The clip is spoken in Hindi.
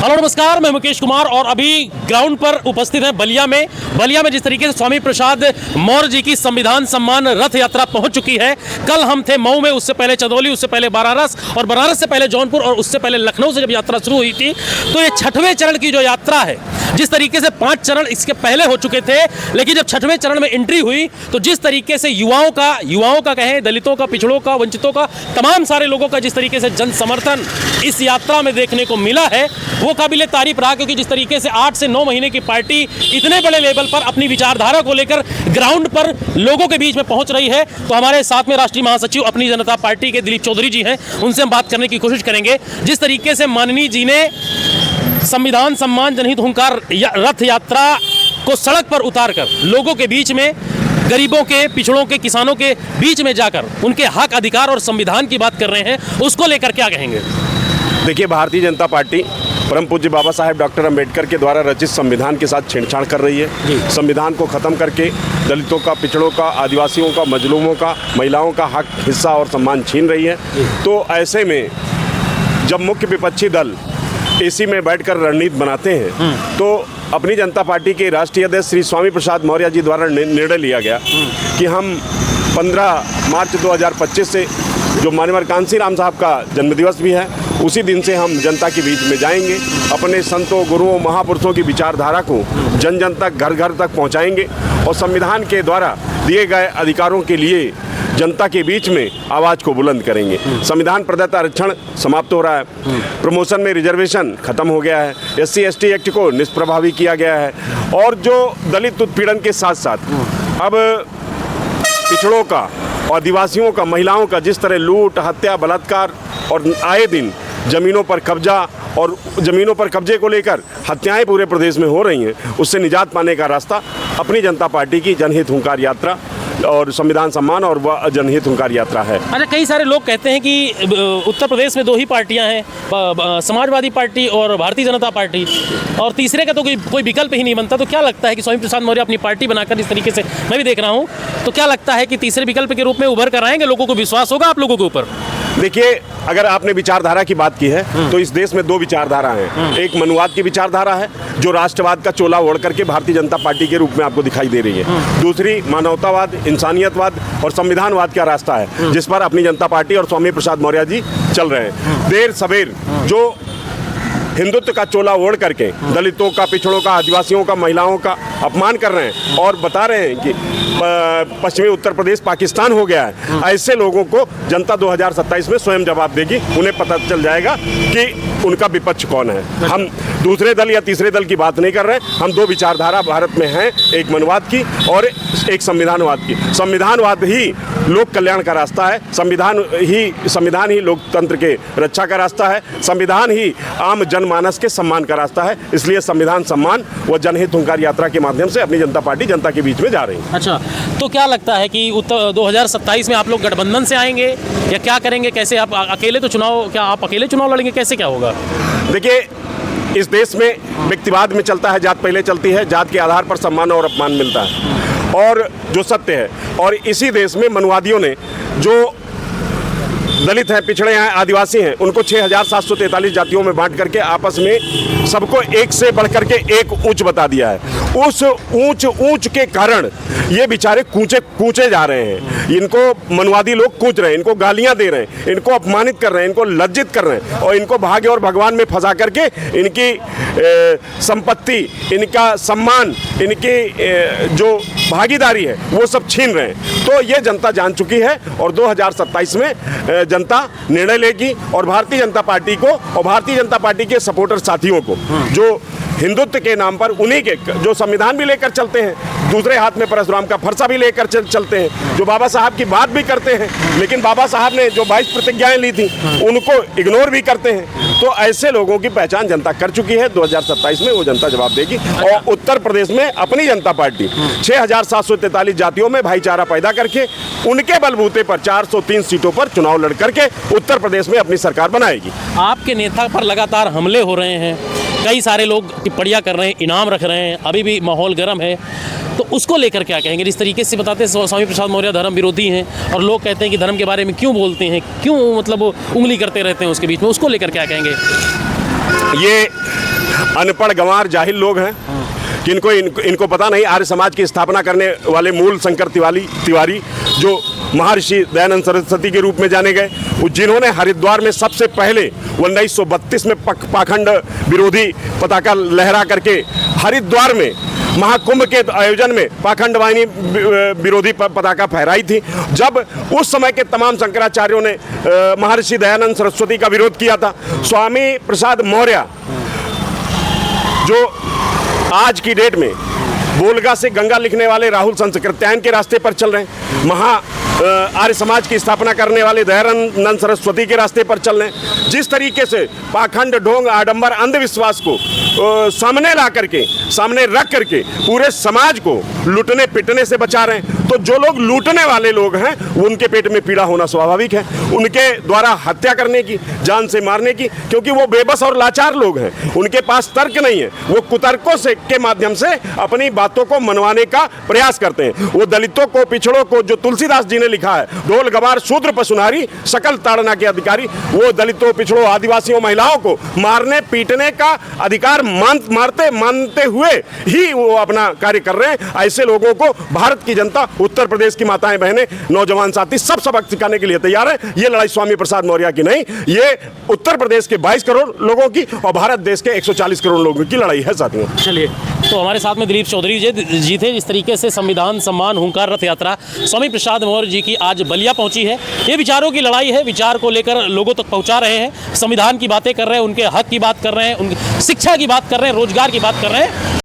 हेलो नमस्कार, मैं मुकेश कुमार और अभी ग्राउंड पर उपस्थित है बलिया में जिस तरीके से स्वामी प्रसाद मौर्य जी की संविधान सम्मान रथ यात्रा पहुंच चुकी है। कल हम थे मऊ में, उससे पहले चंदौली, उससे पहले बनारस और बनारस से पहले जौनपुर और उससे पहले लखनऊ से जब यात्रा शुरू हुई थी। तो ये 6वें चरण की जो यात्रा है, जिस तरीके से 5 चरण इसके पहले हो चुके थे, लेकिन जब 6वें चरण में एंट्री हुई तो जिस तरीके से युवाओं का कहें, दलितों का, पिछड़ों का, वंचितों का, तमाम सारे लोगों का जिस तरीके से जन समर्थन इस यात्रा में देखने को मिला है वो काबिले तारीफ रहा। क्योंकि जिस तरीके से 8 से 9 महीने की पार्टी इतने बड़े लेवल पर अपनी विचारधारा को लेकर ग्राउंड पर लोगों के बीच में पहुंच रही है, तो हमारे साथ में राष्ट्रीय महासचिव अपनी जनता पार्टी के दिलीप चौधरी जी हैं, उनसे हम बात करने की कोशिश करेंगे। जिस तरीके से माननीय जी ने संविधान सम्मान जनहित हुंकार रथ यात्रा को सड़क पर उतारकर लोगों के बीच में, गरीबों के, पिछड़ों के, किसानों के बीच में जाकर उनके हक, अधिकार और संविधान की बात कर रहे हैं, उसको लेकर क्या कहेंगे? देखिए, भारतीय जनता पार्टी परम पूज्य बाबा साहेब डॉक्टर अंबेडकर के द्वारा रचित संविधान के साथ छेड़छाड़ कर रही है। संविधान को ख़त्म करके दलितों का, पिछड़ों का, आदिवासियों का, मजलूमों का, महिलाओं का हक, हिस्सा और सम्मान छीन रही है। तो ऐसे में जब मुख्य विपक्षी दल एसी में बैठकर रणनीति बनाते हैं तो अपनी जनता पार्टी के राष्ट्रीय अध्यक्ष श्री स्वामी प्रसाद मौर्य जी द्वारा निर्णय लिया गया कि हम 15 मार्च 2025 से, जो माननीय कांसी राम साहब का जन्मदिवस भी है, उसी दिन से हम जनता के बीच में जाएंगे, अपने संतों, गुरुओं, महापुरुषों की विचारधारा को जन जन तक, घर घर तक पहुंचाएंगे और संविधान के द्वारा दिए गए अधिकारों के लिए जनता के बीच में आवाज़ को बुलंद करेंगे। संविधान प्रदत्त आरक्षण समाप्त हो रहा है, प्रमोशन में रिजर्वेशन खत्म हो गया है, SC/ST एक्ट को निष्प्रभावी किया गया है और जो दलित उत्पीड़न के साथ साथ अब पिछड़ों का, आदिवासियों का, महिलाओं का जिस तरह लूट, हत्या, बलात्कार और आए दिन ज़मीनों पर कब्जा और ज़मीनों पर कब्जे को लेकर हत्याएं पूरे प्रदेश में हो रही हैं, उससे निजात पाने का रास्ता अपनी जनता पार्टी की जनहित हुंकार यात्रा और संविधान सम्मान और वह जनहित हुंकार यात्रा है। अच्छा, कई सारे लोग कहते हैं कि उत्तर प्रदेश में 2 ही पार्टियां हैं, समाजवादी पार्टी और भारतीय जनता पार्टी, और तीसरे का तो कोई विकल्प ही नहीं बनता। तो क्या लगता है कि स्वामी प्रसाद मौर्य अपनी पार्टी बनाकर, इस तरीके से मैं भी देख रहा हूं, तो क्या लगता है कि तीसरे विकल्प के रूप में उभर कर आएंगे? लोगों को विश्वास होगा आप लोगों के ऊपर? देखिए, अगर आपने विचारधारा की बात की है तो इस देश में 2 विचारधारा हैं। एक मनुवाद की विचारधारा है जो राष्ट्रवाद का चोला ओढ़ करके भारतीय जनता पार्टी के रूप में आपको दिखाई दे रही है। दूसरी मानवतावाद, इंसानियतवाद और संविधानवाद का रास्ता है जिस पर अपनी जनता पार्टी और स्वामी प्रसाद मौर्य जी चल रहे हैं। देर सवेर जो हिंदुत्व का चोला ओढ़ करके दलितों का, पिछड़ों का, आदिवासियों का, महिलाओं का अपमान कर रहे हैं और बता रहे हैं कि पश्चिमी उत्तर प्रदेश पाकिस्तान हो गया है, ऐसे लोगों को जनता 2027 में स्वयं जवाब देगी। उन्हें पता चल जाएगा कि उनका विपक्ष कौन है। हम दूसरे दल या तीसरे दल की बात नहीं कर रहे, हम 2 विचारधारा भारत में हैं, एक मनवाद की और एक संविधानवाद की। संविधानवाद ही लोक कल्याण का रास्ता है, संविधान ही लोकतंत्र के रक्षा का रास्ता है, संविधान ही आम जनमानस के सम्मान का रास्ता है। इसलिए संविधान सम्मान व जनहित हुंकार यात्रा के माध्यम से अपनी जनता पार्टी जनता के बीच में जा रही है। अच्छा, तो क्या लगता है कि 2027 में आप लोग गठबंधन से आएंगे या क्या करेंगे? कैसे आप अकेले तो चुनाव, क्या आप अकेले चुनाव लड़ेंगे? कैसे क्या होगा? देखिए, इस देश में व्यक्तिवाद में चलता है, जात पहले चलती है, जात के आधार पर सम्मान और अपमान मिलता है और जो सत्य है। और इसी देश में मनुवादियों ने जो दलित हैं, पिछड़े हैं, आदिवासी हैं, उनको 6743 जातियों में बांट करके आपस में सबको एक से बढ़ करके एक ऊंच बता दिया है। उस ऊंच के कारण ये बेचारे कूचे जा रहे हैं। इनको मनवादी लोग कूच रहे हैं, इनको गालियां दे रहे हैं, इनको अपमानित कर रहे हैं, इनको लज्जित कर रहे हैं और इनको भाग्य और भगवान में फंसा करके इनकी संपत्ति, इनका सम्मान, इनकी जो भागीदारी है वो सब छीन रहे हैं। तो ये जनता जान चुकी है और 2027 में जनता निर्णय लेगी और भारतीय जनता पार्टी को और भारतीय जनता पार्टी के सपोर्टर साथियों को, जो हिंदुत्व के नाम पर उन्हीं के जो संविधान भी लेकर चलते हैं, दूसरे हाथ में परशुराम का फरसा भी लेकर चलते हैं, जो बाबा साहब की बात भी करते हैं, लेकिन बाबा साहब ने जो 22 प्रतिज्ञाएं ली थी उनको इग्नोर भी करते हैं। तो ऐसे लोगों की पहचान जनता कर चुकी है। 2027 में वो जनता जवाब देगी। और उत्तर प्रदेश में अपनी जनता पार्टी 6743 जातियों में भाईचारा पैदा करके उनके बलबूते पर 403 सीटों पर चुनाव लड़ करके उत्तर प्रदेश में अपनी सरकार बनाएगी। आपके नेता पर लगातार हमले हो रहे हैं, कई सारे लोग टिप्पणियां कर रहे हैं, इनाम रख रहे हैं, अभी भी माहौल गर्म है, तो उसको लेकर क्या कहेंगे? जिस तरीके से बताते हैं स्वामी प्रसाद मौर्य धर्म विरोधी हैं और लोग कहते हैं कि धर्म के बारे में क्यों बोलते हैं, क्यों मतलब उंगली करते रहते हैं उसके बीच में, उसको लेकर क्या कहेंगे? ये अनपढ़ गंवार जाहिल लोग हैं जिनको इनको पता नहीं। आर्य समाज की स्थापना करने वाले मूल शंकर तिवारी जो महर्षि दयानंद सरस्वती के रूप में जाने गए, जिन्होंने हरिद्वार में सबसे पहले 1932 में पाखंड विरोधी पताका लहरा करके हरिद्वार में महाकुंभ के आयोजन में पाखंड वाहिनी विरोधी पताका फहराई थी। जब उस समय के तमाम शंकराचार्यों ने महर्षि दयानंद सरस्वती का विरोध किया था, स्वामी प्रसाद मौर्य जो आज की डेट में बोलगा से गंगा लिखने वाले राहुल संस्कृत्यायन के रास्ते पर चल रहे हैं, आर्य समाज की स्थापना करने वाले दयानंद सरस्वती के रास्ते पर चल रहे हैं, जिस तरीके से पाखंड, ढोंग, आडंबर, अंधविश्वास को सामने ला करके, सामने रख करके पूरे समाज को लूटने पिटने से बचा रहे हैं, तो जो लोग लूटने वाले लोग हैं उनके पेट में पीड़ा होना स्वाभाविक है। उनके द्वारा हत्या करने की, जान से मारने की, क्योंकि वो बेबस और लाचार लोग हैं, उनके पास तर्क नहीं है, वो कुतर्कों से के माध्यम से अपनी बातों को मनवाने का प्रयास करते हैं। वो दलितों को, पिछड़ों को, जो तुलसीदास जी ने लिखा है, ढोल गवार शूद्र पशुनारी सकल ताड़ना के अधिकारी, वो दलितों, पिछड़ों, आदिवासियों, महिलाओं को मारने पीटने का अधिकार मानते हुए ही वो अपना कार्य कर रहे हैं। ऐसे लोगों को भारत की जनता, उत्तर प्रदेश की माताएं बहनें, नौजवान साथी सब सबक सिखाने के लिए तैयार है। ये लड़ाई स्वामी प्रसाद मौर्य की नहीं, ये उत्तर प्रदेश के 22 करोड़ लोगों की और भारत देश के 140 करोड़ लोगों की लड़ाई है साथियों। चलिए, तो हमारे साथ में दिलीप चौधरी जी थे। जिस तरीके से संविधान सम्मान हुंकार रथ यात्रा स्वामी प्रसाद मौर्य जी की आज बलिया पहुंची है, ये विचारों की लड़ाई है, विचार को लेकर लोगों तक पहुंचा रहे हैं, संविधान की बातें कर रहे हैं, उनके हक की बात कर रहे हैं, उनकी शिक्षा की बात कर रहे हैं, रोजगार की बात कर रहे हैं।